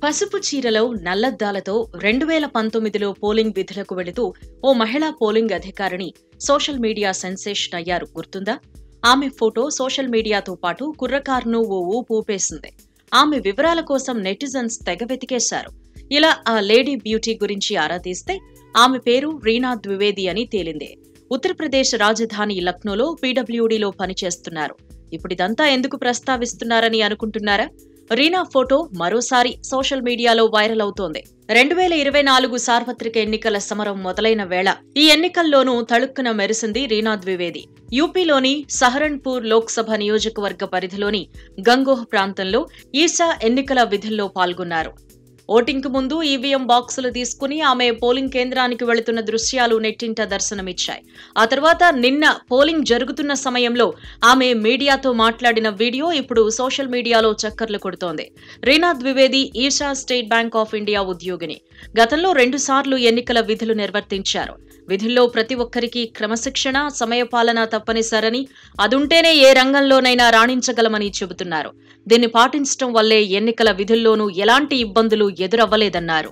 పసుపు చీరలో నల్లద్దాలతో 2019లో పోలింగ్ విధులకు వెళుతూ ఓ మహిళా పోలింగ్ అధికారిని సోషల్ మీడియా సెన్సేషన్ అయ్యారు గుర్తుందా? ఆమె ఫోటో సోషల్ మీడియాతో పాటు కుర్రకారును ఓ ఊపు ఊపేసింది. ఆమె వివరాల కోసం నెటిజన్స్ తెగ వెతికేశారు. ఇలా ఆ లేడీ బ్యూటీ గురించి ఆరా తీస్తే ఆమె పేరు రీనా ద్వివేది అని తేలింది. ఉత్తరప్రదేశ్ రాజధాని లక్నోలో పీడబ్ల్యూడీలో పనిచేస్తున్నారు. ఇప్పుడిదంతా ఎందుకు ప్రస్తావిస్తున్నారని అనుకుంటున్నారా? రీనా ఫోటో మరోసారి సోషల్ మీడియాలో వైరల్ అవుతోంది. 2024 సార్వత్రిక ఎన్నికల సమరం మొదలైన వేళ ఈ ఎన్నికల్లోనూ తళుక్కున మెరిసింది రీనా ద్వివేది. యూపీలోని సహరన్పూర్ లోక్సభ నియోజకవర్గ పరిధిలోని గంగోహ్ ప్రాంతంలో ఈసా ఎన్నికల విధుల్లో పాల్గొన్నారు. ఓటింగ్ కు ముందు ఈవీఎం బాక్సులు తీసుకుని ఆమె పోలింగ్ కేంద్రానికి వెళుతున్న దృశ్యాలు నెట్టింట దర్శనమిచ్చాయి. ఆ తర్వాత నిన్న పోలింగ్ జరుగుతున్న సమయంలో ఆమె మీడియాతో మాట్లాడిన వీడియో ఇప్పుడు సోషల్ మీడియాలో చక్కర్లు కొడుతోంది. రీనా ద్వివేది ఈషా స్టేట్ బ్యాంక్ ఆఫ్ ఇండియా ఉద్యోగిని. గతంలో 2 సార్లు ఎన్నికల విధులు నిర్వర్తించారు. విధుల్లో ప్రతి ఒక్కరికి క్రమశిక్షణ, సమయపాలన తప్పనిసరని, అదుంటేనే ఏ రంగంలోనైనా రాణించగలమని చెబుతున్నారు. దీన్ని పాటించడం వల్లే ఎన్నికల విధుల్లోనూ ఎలాంటి ఇబ్బందులు ఎదురవ్వలేదన్నారు.